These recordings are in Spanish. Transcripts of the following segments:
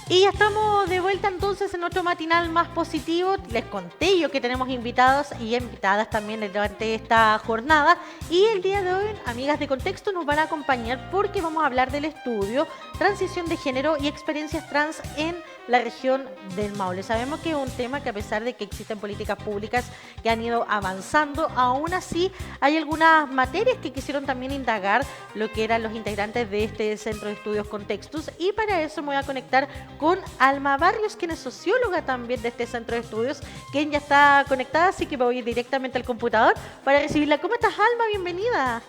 Y ya estamos de vuelta entonces en otro matinal más positivo. Les conté yo que tenemos invitados y invitadas también durante esta jornada. Y el día de hoy, amigas de Contexto, nos van a acompañar porque vamos a hablar del estudio Transición de Género y Experiencias Trans en la región del Maule. Sabemos que es un tema que, a pesar de que existen políticas públicas que han ido avanzando, aún así hay algunas materias que quisieron también indagar lo que eran los integrantes de este Centro de Estudios Contextos, y para eso me voy a conectar con Alma Barrios, quien es socióloga también de este Centro de Estudios, quien ya está conectada, así que me voy directamente al computador para recibirla. ¿Cómo estás, Alma? Bienvenida.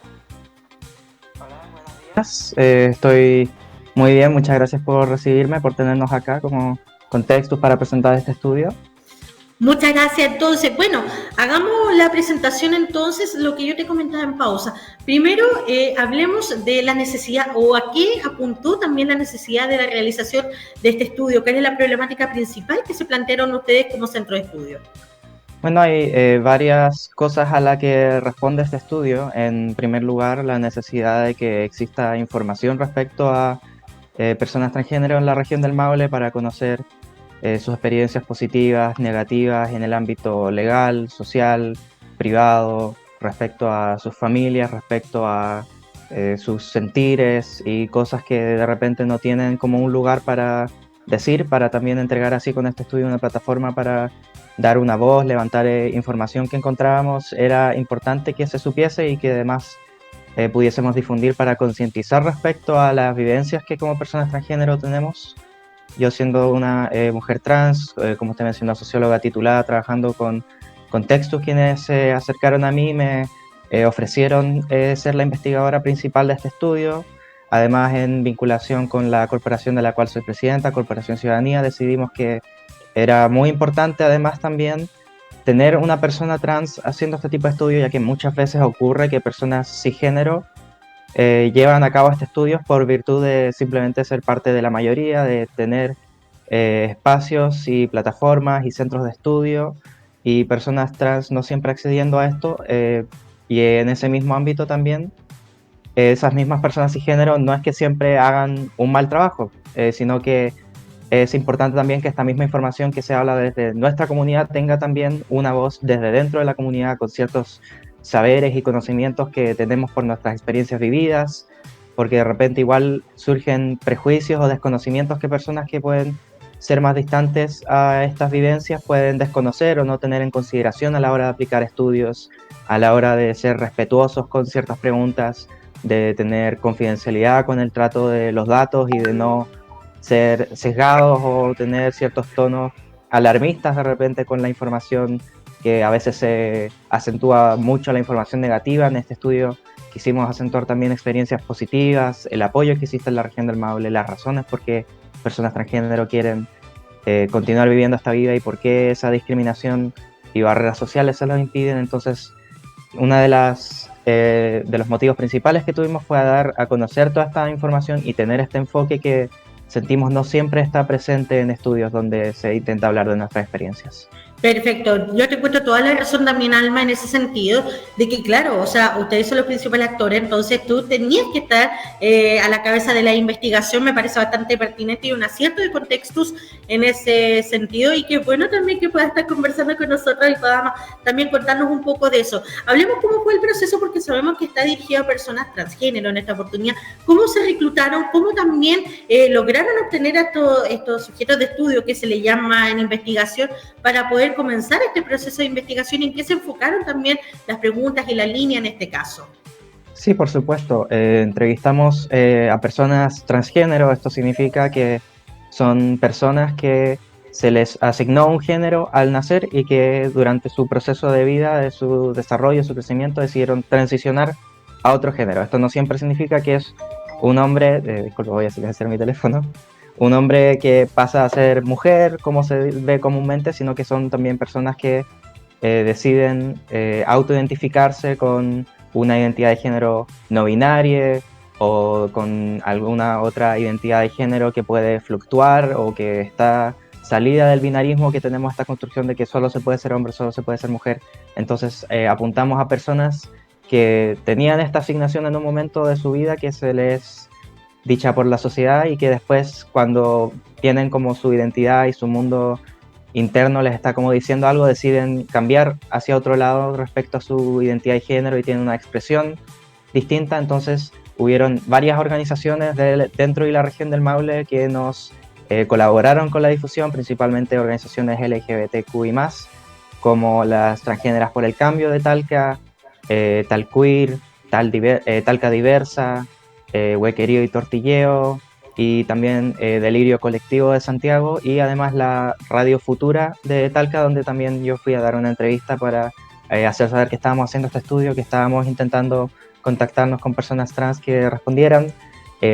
Estoy muy bien, muchas gracias por recibirme, por tenernos acá como contextos para presentar este estudio. Muchas gracias. Entonces, bueno, hagamos la presentación entonces, lo que yo te comentaba en pausa. Primero, hablemos de la necesidad, o a qué apuntó también la necesidad de la realización de este estudio, cuál es la problemática principal que se plantearon ustedes como centro de estudio. Bueno, hay varias cosas a las que responde este estudio. En primer lugar, la necesidad de que exista información respecto a personas transgénero en la región del Maule para conocer sus experiencias positivas, negativas en el ámbito legal, social, privado, respecto a sus familias, respecto a sus sentires y cosas que de repente no tienen como un lugar para decir, para también entregar así con este estudio una plataforma para dar una voz, levantar información que encontrábamos. Era importante que se supiese y que además pudiésemos difundir para concientizar respecto a las vivencias que como personas transgénero tenemos. Yo siendo una mujer trans, como usted mencionó, socióloga titulada, trabajando con contextos, quienes se acercaron a mí me ofrecieron ser la investigadora principal de este estudio. Además, en vinculación con la corporación de la cual soy presidenta, Corporación Ciudadanía, decidimos que era muy importante además también tener una persona trans haciendo este tipo de estudios, ya que muchas veces ocurre que personas cisgénero llevan a cabo estos estudios por virtud de simplemente ser parte de la mayoría, de tener espacios y plataformas y centros de estudio, y personas trans no siempre accediendo a esto, y en ese mismo ámbito también, esas mismas personas cisgénero no es que siempre hagan un mal trabajo, sino que es importante también que esta misma información que se habla desde nuestra comunidad tenga también una voz desde dentro de la comunidad, con ciertos saberes y conocimientos que tenemos por nuestras experiencias vividas, porque de repente igual surgen prejuicios o desconocimientos que personas que pueden ser más distantes a estas vivencias pueden desconocer o no tener en consideración a la hora de aplicar estudios, a la hora de ser respetuosos con ciertas preguntas, de tener confidencialidad con el trato de los datos y de no ser sesgados o tener ciertos tonos alarmistas de repente con la información, que a veces se acentúa mucho la información negativa. En este estudio quisimos acentuar también experiencias positivas, el apoyo que existe en la región del Maule, las razones por qué personas transgénero quieren continuar viviendo esta vida y por qué esa discriminación y barreras sociales se los impiden. Entonces, una de los motivos principales que tuvimos fue dar a conocer toda esta información y tener este enfoque que sentimos no siempre está presente en estudios donde se intenta hablar de nuestras experiencias. Perfecto, yo te encuentro toda la razón también, Alma, en ese sentido, de que claro, o sea, ustedes son los principales actores, entonces tú tenías que estar a la cabeza de la investigación. Me parece bastante pertinente y un acierto de contextos en ese sentido, y qué bueno también que puedas estar conversando con nosotros y podamos también contarnos un poco de eso. Hablemos cómo fue el proceso, porque sabemos que está dirigido a personas transgénero en esta oportunidad. ¿Cómo se reclutaron? ¿Cómo también lograron obtener a estos sujetos de estudio que se le llama en investigación para poder comenzar este proceso de investigación, y en qué se enfocaron también las preguntas y la línea en este caso? Sí, por supuesto. Entrevistamos a personas transgénero. Esto significa que son personas que se les asignó un género al nacer y que durante su proceso de vida, de su desarrollo, su crecimiento, decidieron transicionar a otro género. Esto no siempre significa que es un hombre, disculpe, voy a silenciar mi teléfono, un hombre que pasa a ser mujer, como se ve comúnmente, sino que son también personas que deciden autoidentificarse con una identidad de género no binaria o con alguna otra identidad de género que puede fluctuar o que está salida del binarismo, que tenemos esta construcción de que solo se puede ser hombre, solo se puede ser mujer. Entonces apuntamos a personas que tenían esta asignación en un momento de su vida que se les dicha por la sociedad y que después, cuando tienen como su identidad y su mundo interno les está como diciendo algo, deciden cambiar hacia otro lado respecto a su identidad y género y tienen una expresión distinta. Entonces hubieron varias organizaciones dentro y la región del Maule que nos colaboraron con la difusión, principalmente organizaciones LGBTQI+, como las Transgéneras por el Cambio de Talca, Talqueer, Talca Diversa, Huequerío y Tortilleo, y también Delirio Colectivo de Santiago, y además la Radio Futura de Talca, donde también yo fui a dar una entrevista para hacer saber que estábamos haciendo este estudio, que estábamos intentando contactarnos con personas trans que respondieran.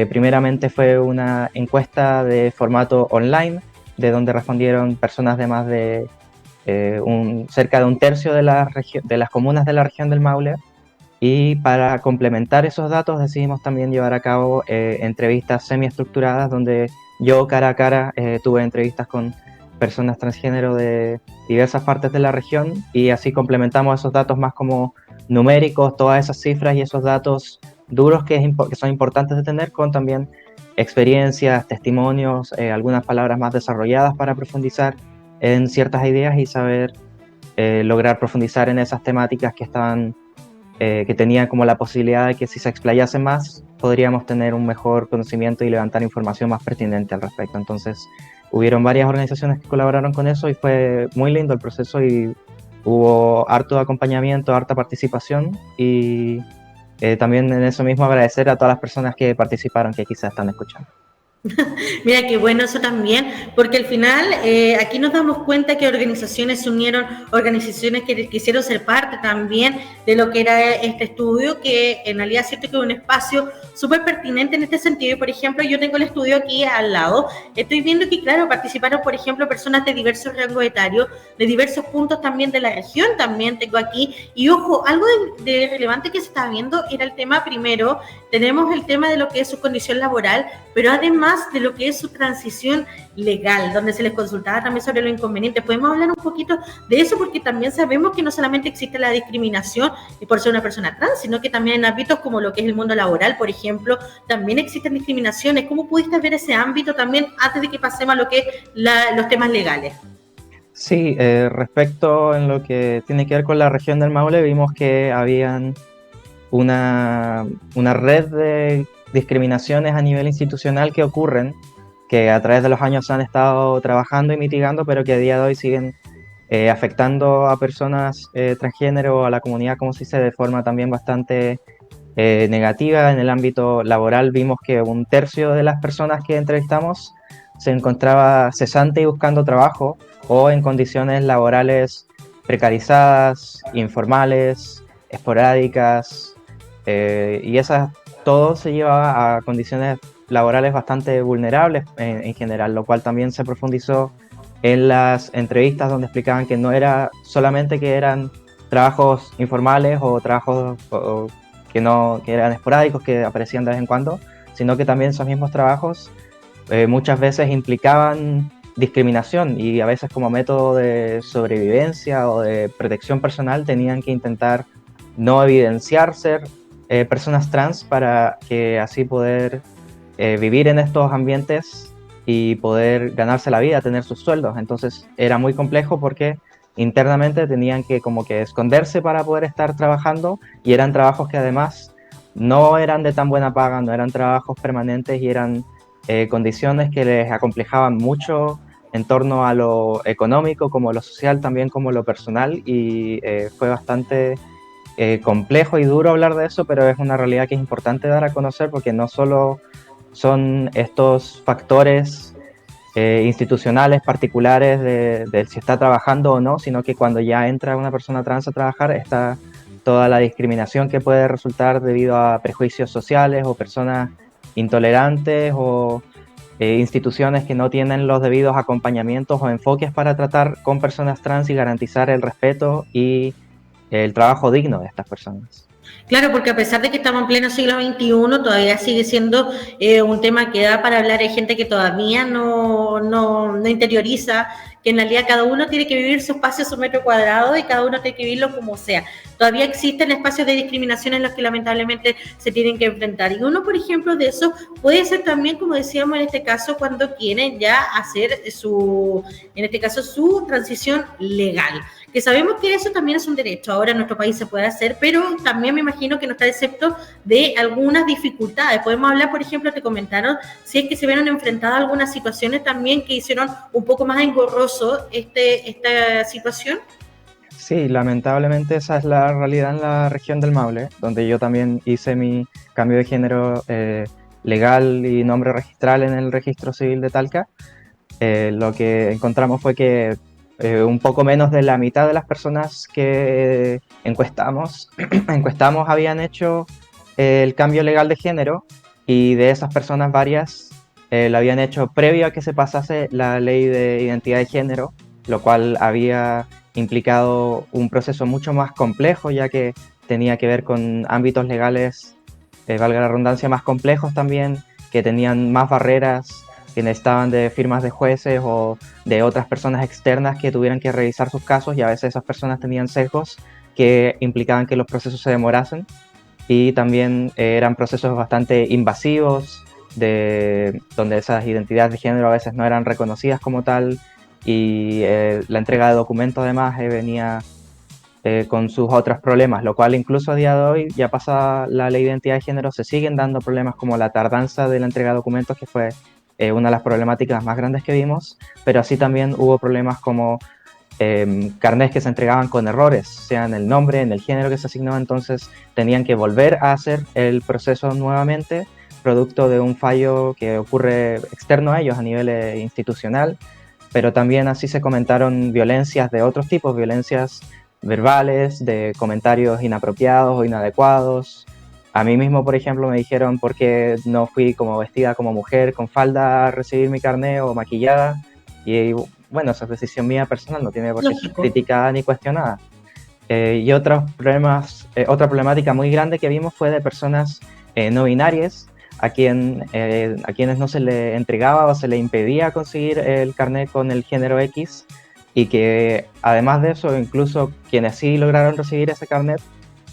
Primeramente fue una encuesta de formato online, de donde respondieron personas de más de cerca de un tercio de las comunas de la región del Maule. Y para complementar esos datos decidimos también llevar a cabo entrevistas semiestructuradas, donde yo cara a cara tuve entrevistas con personas transgénero de diversas partes de la región, y así complementamos esos datos más como numéricos, todas esas cifras y esos datos duros que son importantes de tener, con también experiencias, testimonios, algunas palabras más desarrolladas para profundizar en ciertas ideas y saber lograr profundizar en esas temáticas que estaban que tenía como la posibilidad de que si se explayase más, podríamos tener un mejor conocimiento y levantar información más pertinente al respecto. Entonces, hubieron varias organizaciones que colaboraron con eso y fue muy lindo el proceso y hubo harto acompañamiento, harta participación, y también en eso mismo agradecer a todas las personas que participaron, que quizás están escuchando. Mira, qué bueno eso también, porque al final aquí nos damos cuenta que organizaciones se unieron, organizaciones que quisieron ser parte también de lo que era este estudio, que en realidad siento que es un espacio súper pertinente en este sentido. Y por ejemplo, yo tengo el estudio aquí al lado, estoy viendo que claro, participaron por ejemplo personas de diversos rangos etarios, de diversos puntos también de la región, también tengo aquí, y ojo, algo de relevante que se está viendo era el tema primero, tenemos el tema de lo que es su condición laboral, pero además de lo que es su transición legal, donde se les consultaba también sobre los inconvenientes. Podemos hablar un poquito de eso, porque también sabemos que no solamente existe la discriminación por ser una persona trans, sino que también en ámbitos como lo que es el mundo laboral, por ejemplo, también existen discriminaciones. ¿Cómo pudiste ver ese ámbito también antes de que pasemos a lo que es los temas legales? Sí, respecto en lo que tiene que ver con la región del Maule, vimos que habían una red de discriminaciones a nivel institucional que ocurren, que a través de los años se han estado trabajando y mitigando, pero que a día de hoy siguen afectando a personas transgénero o a la comunidad, como se dice, de forma también bastante negativa. En el ámbito laboral vimos que un tercio de las personas que entrevistamos se encontraba cesante y buscando trabajo o en condiciones laborales precarizadas, informales, esporádicas, y todo se lleva a condiciones laborales bastante vulnerables en general, lo cual también se profundizó en las entrevistas, donde explicaban que no era solamente que eran trabajos informales o trabajos que eran esporádicos, que aparecían de vez en cuando, sino que también esos mismos trabajos muchas veces implicaban discriminación, y a veces como método de sobrevivencia o de protección personal tenían que intentar no evidenciar ser personas trans para que así poder vivir en estos ambientes y poder ganarse la vida, tener sus sueldos. Entonces era muy complejo porque internamente tenían que como que esconderse para poder estar trabajando, y eran trabajos que además no eran de tan buena paga, no eran trabajos permanentes, y eran condiciones que les acomplejaban mucho en torno a lo económico, como lo social, también como lo personal, y fue bastante complejo y duro hablar de eso, pero es una realidad que es importante dar a conocer, porque no solo son estos factores institucionales particulares de si está trabajando o no, sino que cuando ya entra una persona trans a trabajar está toda la discriminación que puede resultar debido a prejuicios sociales o personas intolerantes o instituciones que no tienen los debidos acompañamientos o enfoques para tratar con personas trans y garantizar el respeto y el trabajo digno de estas personas. Claro, porque a pesar de que estamos en pleno siglo XXI, todavía sigue siendo un tema que da para hablar. Hay gente que todavía no interioriza que en realidad cada uno tiene que vivir su espacio, su metro cuadrado, y cada uno tiene que vivirlo como sea. Todavía existen espacios de discriminación en los que lamentablemente se tienen que enfrentar. Y uno, por ejemplo, de eso puede ser también, como decíamos en este caso, cuando quieren ya hacer su transición legal. Que sabemos que eso también es un derecho, ahora en nuestro país se puede hacer, pero también me imagino que no está excepto de algunas dificultades. Podemos hablar, por ejemplo, te comentaron, si es que se vieron enfrentadas algunas situaciones también que hicieron un poco más engorroso esta situación. Sí, lamentablemente esa es la realidad en la región del Maule, donde yo también hice mi cambio de género legal y nombre registral en el registro civil de Talca. Lo que encontramos fue que un poco menos de la mitad de las personas que encuestamos habían hecho el cambio legal de género, y de esas personas varias lo habían hecho previo a que se pasase la ley de identidad de género, lo cual había implicado un proceso mucho más complejo, ya que tenía que ver con ámbitos legales, valga la redundancia, más complejos también, que tenían más barreras, que necesitaban de firmas de jueces o de otras personas externas que tuvieran que revisar sus casos, y a veces esas personas tenían sesgos que implicaban que los procesos se demorasen, y también eran procesos bastante invasivos, donde esas identidades de género a veces no eran reconocidas como tal, y la entrega de documentos además venía con sus otros problemas, lo cual incluso a día de hoy, ya pasada la ley de identidad de género, se siguen dando problemas como la tardanza de la entrega de documentos, que fue una de las problemáticas más grandes que vimos, pero así también hubo problemas como carnés que se entregaban con errores, sea en el nombre, en el género que se asignó, entonces tenían que volver a hacer el proceso nuevamente, producto de un fallo que ocurre externo a ellos a nivel institucional, pero también así se comentaron violencias de otros tipos, violencias verbales, de comentarios inapropiados o inadecuados. A mí mismo, por ejemplo, me dijeron por qué no fui como vestida como mujer, con falda, a recibir mi carné o maquillada. Y bueno, esa es decisión mía personal, no tiene por qué ser criticada ni cuestionada. Y otros problemas, otra problemática muy grande que vimos fue de personas no binarias, a quienes no se le entregaba o se le impedía conseguir el carnet con el género X, y que además de eso, incluso quienes sí lograron recibir ese carnet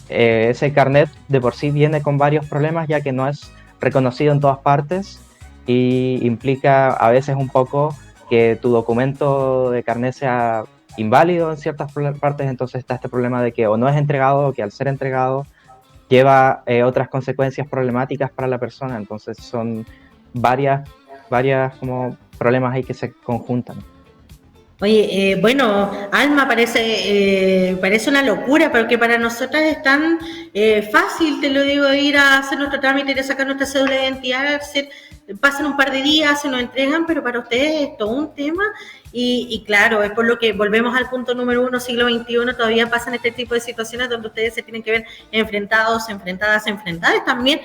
de por sí viene con varios problemas, ya que no es reconocido en todas partes y implica a veces un poco que tu documento de carnet sea inválido en ciertas partes. Entonces está este problema de que o no es entregado, o que al ser entregado lleva otras consecuencias problemáticas para la persona. Entonces son varias como problemas ahí que se conjuntan. Oye, bueno, Alma, parece una locura, porque para nosotras es tan fácil, te lo digo, ir a hacer nuestro trámite, ir a sacar nuestra cédula de identidad, pasan un par de días, se nos entregan, pero para ustedes es todo un tema. Y claro, es por lo que volvemos al punto número 1, siglo XXI, todavía pasan este tipo de situaciones donde ustedes se tienen que ver enfrentadas también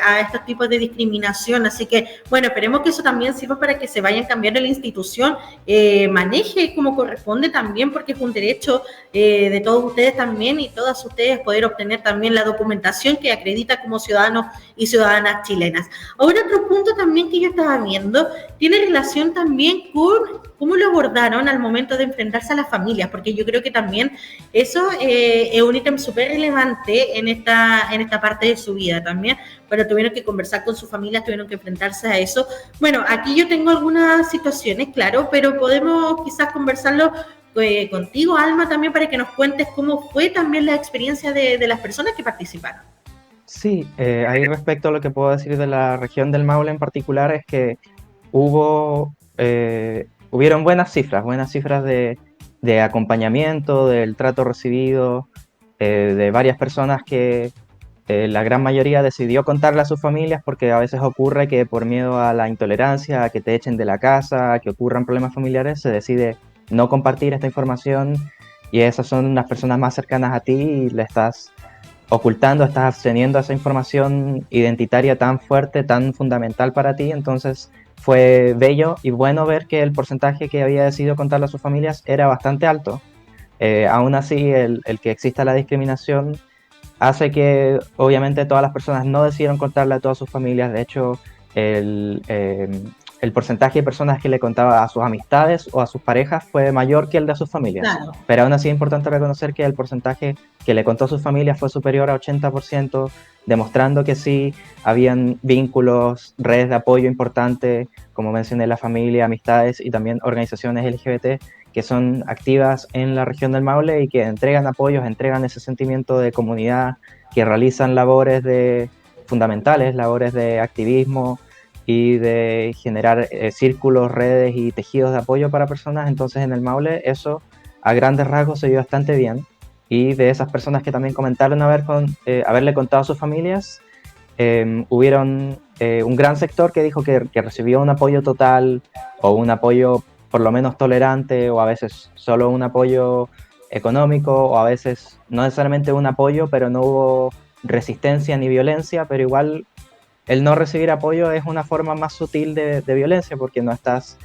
a estos tipos de discriminación. Así que, bueno, esperemos que eso también sirva para que se vayan cambiando la institución, maneje como corresponde también, porque es un derecho de todos ustedes también y todas ustedes poder obtener también la documentación que acredita como ciudadanos y ciudadanas chilenas. Ahora, otro punto también que yo estaba viendo tiene relación también con cómo lo abordaron al momento de enfrentarse a las familias, porque yo creo que también eso es un ítem súper relevante en esta parte de su vida también, pero tuvieron que conversar con sus familias, tuvieron que enfrentarse a eso. Bueno, aquí yo tengo algunas situaciones, claro, pero podemos quizás conversarlo contigo, Alma, también para que nos cuentes cómo fue también la experiencia de las personas que participaron. Sí, ahí respecto a lo que puedo decir de la región del Maule en particular, es que hubieron buenas cifras de acompañamiento, del trato recibido, de varias personas que la gran mayoría decidió contarle a sus familias, porque a veces ocurre que por miedo a la intolerancia, a que te echen de la casa, a que ocurran problemas familiares, se decide no compartir esta información, y esas son las personas más cercanas a ti y le estás ocultando, estás absteniendo a esa información identitaria tan fuerte, tan fundamental para ti. Entonces fue bello y bueno ver que el porcentaje que había decidido contarle a sus familias era bastante alto. Aún así, el que exista la discriminación hace que obviamente todas las personas no decidieron contarle a todas sus familias. De hecho, el porcentaje de personas que le contaba a sus amistades o a sus parejas fue mayor que el de sus familias. Claro. Pero aún así es importante reconocer que el porcentaje que le contó a sus familias fue superior a 80%, demostrando que sí habían vínculos, redes de apoyo importantes, como mencioné, la familia, amistades y también organizaciones LGBT que son activas en la región del Maule y que entregan apoyos, entregan ese sentimiento de comunidad, que realizan labores fundamentales, labores de activismo y de generar círculos, redes y tejidos de apoyo para personas. Entonces en el Maule eso a grandes rasgos se vio bastante bien, y de esas personas que también comentaron haberle contado a sus familias, hubieron un gran sector que dijo que recibió un apoyo total o un apoyo por lo menos tolerante, o a veces solo un apoyo económico, o a veces no necesariamente un apoyo, pero no hubo resistencia ni violencia. Pero igual el no recibir apoyo es una forma más sutil de violencia, porque no estás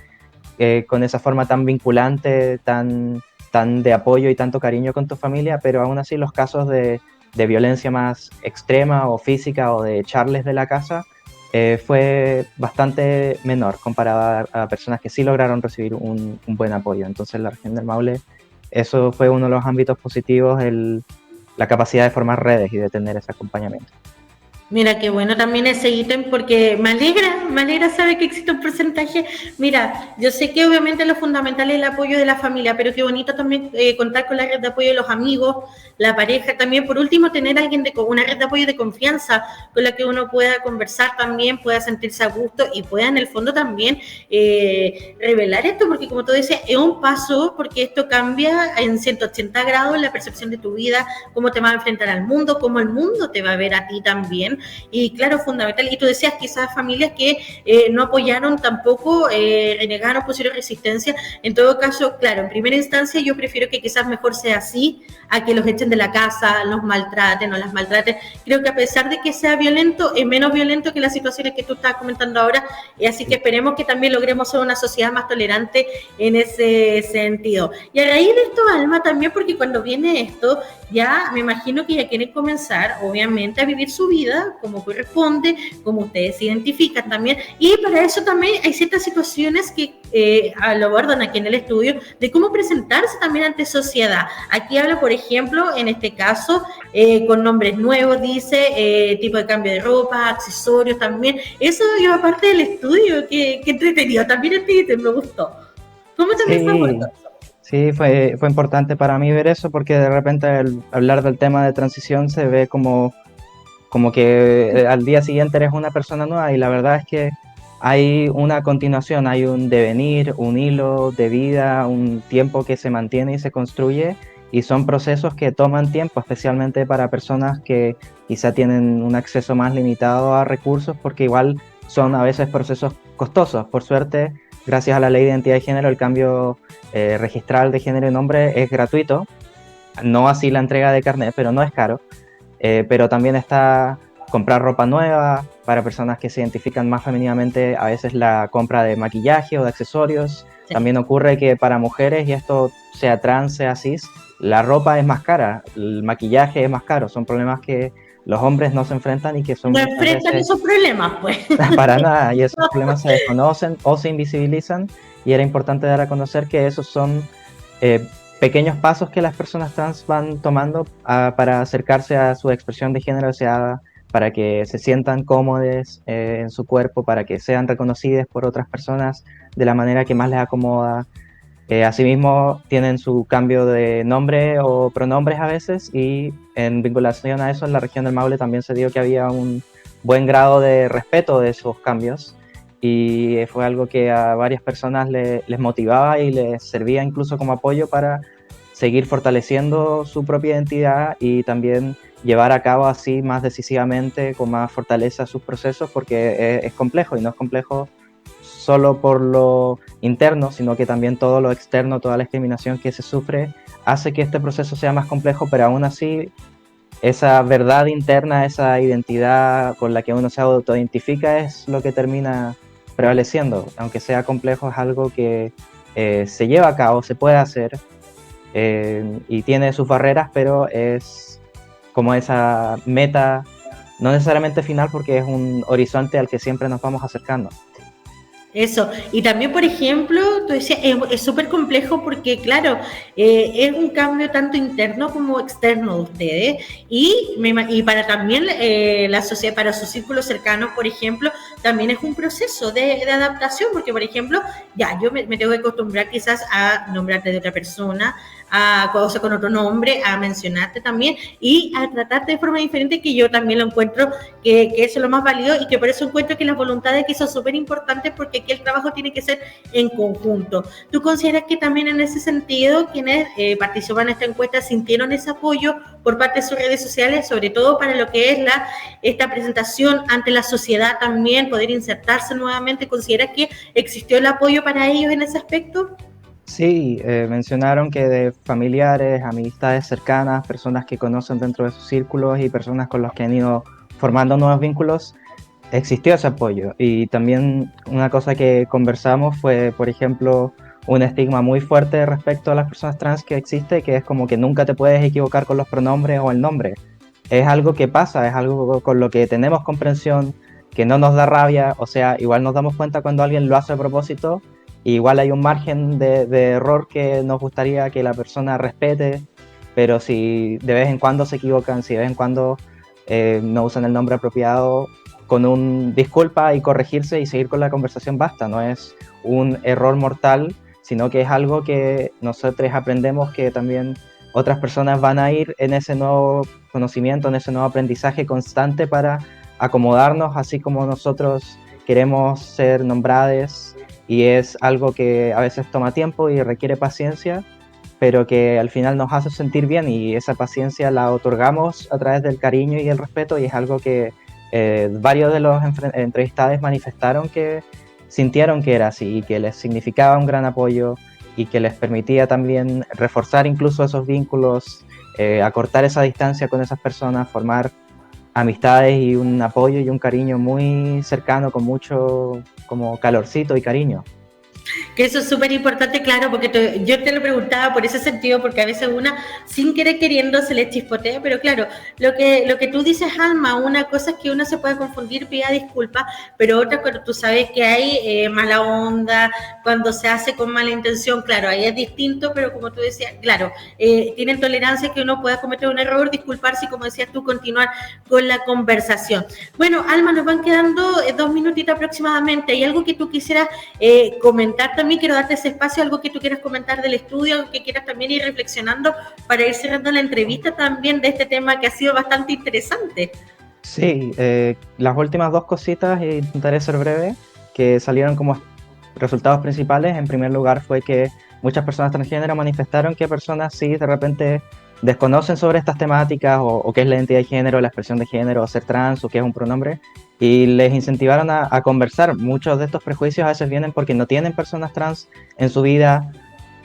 con esa forma tan vinculante, tan de apoyo y tanto cariño con tu familia. Pero aún así los casos de violencia más extrema o física o de echarles de la casa fue bastante menor comparado a personas que sí lograron recibir un buen apoyo. Entonces en la región del Maule eso fue uno de los ámbitos positivos, la capacidad de formar redes y de tener ese acompañamiento. Mira, qué bueno también ese ítem, porque me alegra saber que existe un porcentaje. Mira, yo sé que obviamente lo fundamental es el apoyo de la familia, pero qué bonito también contar con la red de apoyo de los amigos, la pareja, también por último tener a alguien una red de apoyo de confianza con la que uno pueda conversar también, pueda sentirse a gusto y pueda en el fondo también revelar esto, porque como tú dices, es un paso, porque esto cambia en 180 grados la percepción de tu vida, cómo te vas a enfrentar al mundo, cómo el mundo te va a ver a ti también. Y claro, fundamental. Y tú decías quizás familias que no apoyaron tampoco, renegaron, pusieron resistencia. En todo caso, claro, en primera instancia yo prefiero que quizás mejor sea así, a que los echen de la casa, los maltraten o las maltraten. Creo que a pesar de que sea violento, es menos violento que las situaciones que tú estás comentando ahora. Así que esperemos que también logremos ser una sociedad más tolerante en ese sentido. Y a raíz de esto, Alma, también porque cuando viene esto, ya me imagino que ya quieren comenzar, obviamente, a vivir su vida como corresponde, como ustedes se identifican también, y para eso también hay ciertas situaciones que lo abordan aquí en el estudio, de cómo presentarse también ante sociedad. Aquí habla, por ejemplo, en este caso, con nombres nuevos, dice, tipo de cambio de ropa, accesorios también. Eso iba parte del estudio, que entretenido, también me gustó. ¿Cómo te ves? Sí, fue importante para mí ver eso, porque de repente al hablar del tema de transición se ve como que al día siguiente eres una persona nueva, y la verdad es que hay una continuación, hay un devenir, un hilo de vida, un tiempo que se mantiene y se construye, y son procesos que toman tiempo, especialmente para personas que quizá tienen un acceso más limitado a recursos, porque igual son a veces procesos costosos. Por suerte, gracias a la Ley de Identidad de Género, el cambio registral de género y nombre es gratuito, no así la entrega de carnet, pero no es caro. Pero también está comprar ropa nueva para personas que se identifican más femeninamente, a veces la compra de maquillaje o de accesorios. Sí. También ocurre que para mujeres, y esto sea trans, sea cis, la ropa es más cara, el maquillaje es más caro. Son problemas que los hombres no se enfrentan y que son... No enfrentan esos problemas, pues. Para nada, y esos problemas se desconocen o se invisibilizan, y era importante dar a conocer que esos son... pequeños pasos que las personas trans van tomando para acercarse a su expresión de género deseada, para que se sientan cómodos en su cuerpo, para que sean reconocidas por otras personas de la manera que más les acomoda. Asimismo, tienen su cambio de nombre o pronombres a veces, y en vinculación a eso, en la región del Maule también se dio que había un buen grado de respeto de esos cambios, y fue algo que a varias personas les motivaba y les servía incluso como apoyo para seguir fortaleciendo su propia identidad y también llevar a cabo así más decisivamente, con más fortaleza, sus procesos, porque es complejo, y no es complejo solo por lo interno, sino que también todo lo externo, toda la discriminación que se sufre hace que este proceso sea más complejo, pero aún así esa verdad interna, esa identidad con la que uno se autoidentifica es lo que termina prevaleciendo. Aunque sea complejo, es algo que se lleva a cabo, se puede hacer, y tiene sus barreras, pero es como esa meta, no necesariamente final, porque es un horizonte al que siempre nos vamos acercando. Eso, y también, por ejemplo, tú decías, es súper complejo porque, claro, es un cambio tanto interno como externo de ustedes, y para también la sociedad, para sus círculos cercanos, por ejemplo, también es un proceso de adaptación, porque, por ejemplo, ya, yo me tengo que acostumbrar quizás a nombrarte de otra persona, a cosas con otro nombre, a mencionarte también, y a tratarte de forma diferente, que yo también lo encuentro que eso es lo más válido, y que por eso encuentro que las voluntades aquí son súper importantes, porque aquí el trabajo tiene que ser en conjunto. ¿Tú consideras que también en ese sentido quienes participan en esta encuesta sintieron ese apoyo por parte de sus redes sociales, sobre todo para lo que es esta presentación ante la sociedad también, poder insertarse nuevamente? ¿Consideras que existió el apoyo para ellos en ese aspecto? Sí, mencionaron que de familiares, amistades cercanas, personas que conocen dentro de sus círculos y personas con las que han ido formando nuevos vínculos, existió ese apoyo. Y también una cosa que conversamos fue, por ejemplo, un estigma muy fuerte respecto a las personas trans que existe, que es como que nunca te puedes equivocar con los pronombres o el nombre. Es algo que pasa, es algo con lo que tenemos comprensión, que no nos da rabia, o sea, igual nos damos cuenta cuando alguien lo hace a propósito, igual hay un margen de error que nos gustaría que la persona respete, pero si de vez en cuando se equivocan, si de vez en cuando no usan el nombre apropiado, con un disculpa y corregirse y seguir con la conversación basta, no es un error mortal, sino que es algo que nosotros aprendemos, que también otras personas van a ir en ese nuevo conocimiento, en ese nuevo aprendizaje constante para acomodarnos, así como nosotros queremos ser nombrados, y es algo que a veces toma tiempo y requiere paciencia, pero que al final nos hace sentir bien, y esa paciencia la otorgamos a través del cariño y el respeto, y es algo que varios de los entrevistados manifestaron que sintieron que era así y que les significaba un gran apoyo y que les permitía también reforzar incluso esos vínculos, acortar esa distancia con esas personas, formar amistades y un apoyo y un cariño muy cercano, con mucho como calorcito y cariño. Que eso es súper importante, claro, porque yo te lo preguntaba por ese sentido, porque a veces una, sin querer queriendo, se le chispotea, pero claro, lo que tú dices, Alma, una cosa es que uno se puede confundir, pida disculpas, pero otra cuando tú sabes que hay mala onda, cuando se hace con mala intención, claro, ahí es distinto, pero como tú decías, claro, tienen tolerancia que uno pueda cometer un error, disculparse y, como decías tú, continuar con la conversación. Bueno, Alma, nos van quedando 2 minutitos aproximadamente. ¿Hay algo que tú quisieras comentar también? Quiero darte ese espacio, algo que tú quieras comentar del estudio, algo que quieras también ir reflexionando para ir cerrando la entrevista también de este tema que ha sido bastante interesante. Sí, las últimas dos cositas, intentaré ser breve, que salieron como resultados principales. En primer lugar fue que muchas personas transgénero manifestaron que personas sí de repente desconocen sobre estas temáticas, o qué es la identidad de género, la expresión de género, o ser trans, o qué es un pronombre, y les incentivaron a conversar. Muchos de estos prejuicios a veces vienen porque no tienen personas trans en su vida,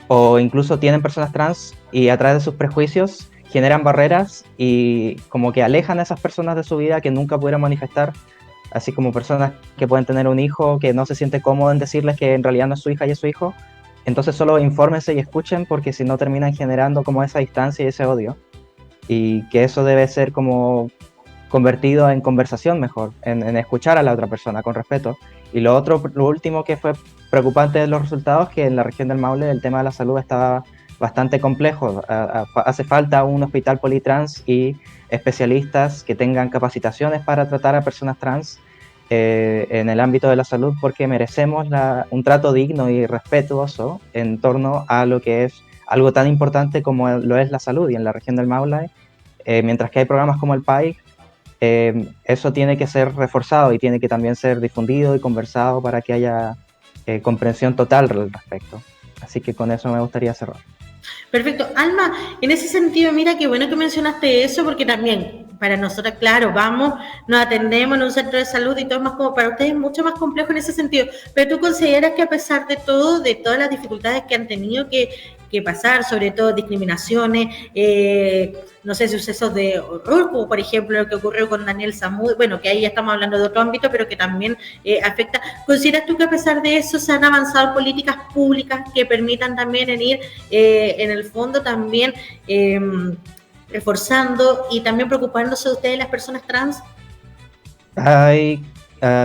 o incluso tienen personas trans y a través de sus prejuicios generan barreras y como que alejan a esas personas de su vida que nunca pudieron manifestar, así como personas que pueden tener un hijo que no se siente cómodo en decirles que en realidad no es su hija y es su hijo. Entonces solo infórmense y escuchen, porque si no terminan generando como esa distancia y ese odio, y que eso debe ser como convertido en conversación mejor, en escuchar a la otra persona con respeto. Y lo último que fue preocupante de los resultados, que en la región del Maule el tema de la salud estaba bastante complejo. Hace falta un hospital politrans y especialistas que tengan capacitaciones para tratar a personas trans en el ámbito de la salud, porque merecemos un trato digno y respetuoso en torno a lo que es algo tan importante como lo es la salud. Y en la región del Maule, mientras que hay programas como el PAI, eso tiene que ser reforzado y tiene que también ser difundido y conversado para que haya comprensión total al respecto. Así que con eso me gustaría cerrar. Perfecto. Alma, en ese sentido, mira, qué bueno que mencionaste eso, porque también para nosotros, claro, vamos, nos atendemos en un centro de salud y todo es más como para ustedes, mucho más complejo en ese sentido. Pero tú consideras que a pesar de todo, de todas las dificultades que han tenido que pasar, sobre todo discriminaciones, no sé, sucesos de horror, como por ejemplo lo que ocurrió con Daniel Samud, bueno, que ahí ya estamos hablando de otro ámbito, pero que también afecta. ¿Consideras tú que a pesar de eso se han avanzado políticas públicas que permitan también ir, en el fondo también reforzando y también preocupándose de ustedes, las personas trans? Hay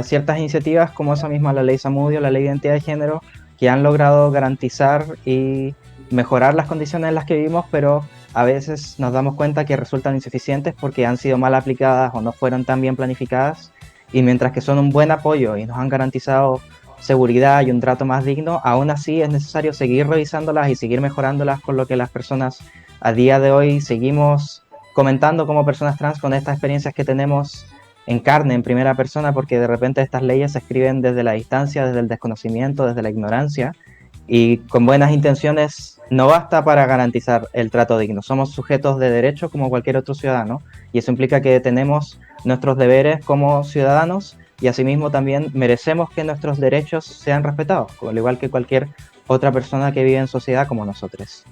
ciertas iniciativas como esa misma, la ley Samudio, la ley de identidad de género, que han logrado garantizar y mejorar las condiciones en las que vivimos, pero a veces nos damos cuenta que resultan insuficientes porque han sido mal aplicadas o no fueron tan bien planificadas, y mientras que son un buen apoyo y nos han garantizado seguridad y un trato más digno, aún así es necesario seguir revisándolas y seguir mejorándolas, con lo que las personas a día de hoy seguimos comentando como personas trans con estas experiencias que tenemos en carne, en primera persona, porque de repente estas leyes se escriben desde la distancia, desde el desconocimiento, desde la ignorancia, y con buenas intenciones no basta para garantizar el trato digno. Somos sujetos de derecho como cualquier otro ciudadano, y eso implica que tenemos nuestros deberes como ciudadanos, y asimismo también merecemos que nuestros derechos sean respetados, al igual que cualquier otra persona que vive en sociedad como nosotros.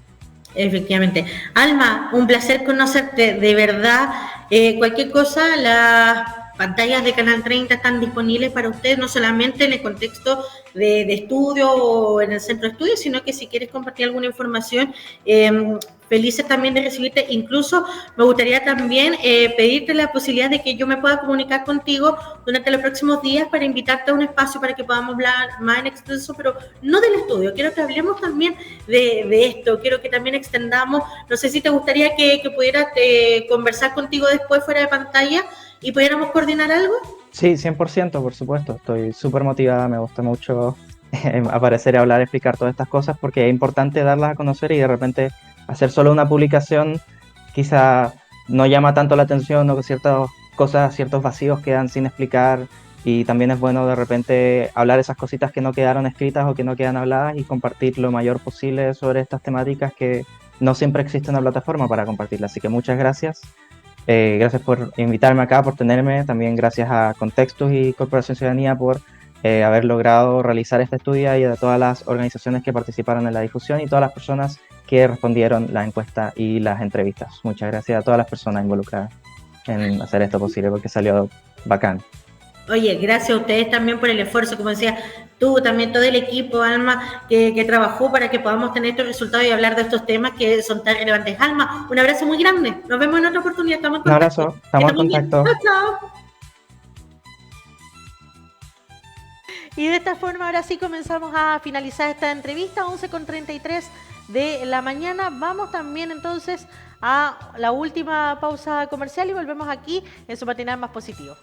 Efectivamente. Alma, un placer conocerte, de verdad. Cualquier cosa, las pantallas de Canal 30 están disponibles para ustedes, no solamente en el contexto de estudio o en el centro de estudio, sino que si quieres compartir alguna información, felices también de recibirte. Incluso me gustaría también pedirte la posibilidad de que yo me pueda comunicar contigo durante los próximos días para invitarte a un espacio para que podamos hablar más en extenso, pero no del estudio. Quiero que hablemos también de esto, quiero que también extendamos, no sé si te gustaría que pudieras conversar contigo después fuera de pantalla y pudiéramos coordinar algo. Sí, 100%, por supuesto. Estoy súper motivada, me gusta mucho aparecer y hablar, explicar todas estas cosas, porque es importante darlas a conocer, y de repente hacer solo una publicación quizá no llama tanto la atención, o que ciertas cosas, ciertos vacíos quedan sin explicar, y también es bueno de repente hablar esas cositas que no quedaron escritas o que no quedan habladas, y compartir lo mayor posible sobre estas temáticas, que no siempre existe una plataforma para compartirlas. Así que muchas gracias. Gracias por invitarme acá, por tenerme. También gracias a Contextus y Corporación Ciudadanía por haber logrado realizar este estudio, y a todas las organizaciones que participaron en la difusión y todas las personas que respondieron la encuesta y las entrevistas. Muchas gracias a todas las personas involucradas en hacer esto posible, porque salió bacán. Oye, gracias a ustedes también por el esfuerzo, como decía tú, también todo el equipo, Alma, que trabajó para que podamos tener estos resultados y hablar de estos temas que son tan relevantes. Alma, un abrazo muy grande. Nos vemos en otra oportunidad. Estamos en contacto. Un abrazo, estamos en contacto. Chao, chao. Y de esta forma ahora sí comenzamos a finalizar esta entrevista, 11:33 de la mañana. Vamos también entonces a la última pausa comercial y volvemos aquí en su matinal más positivo.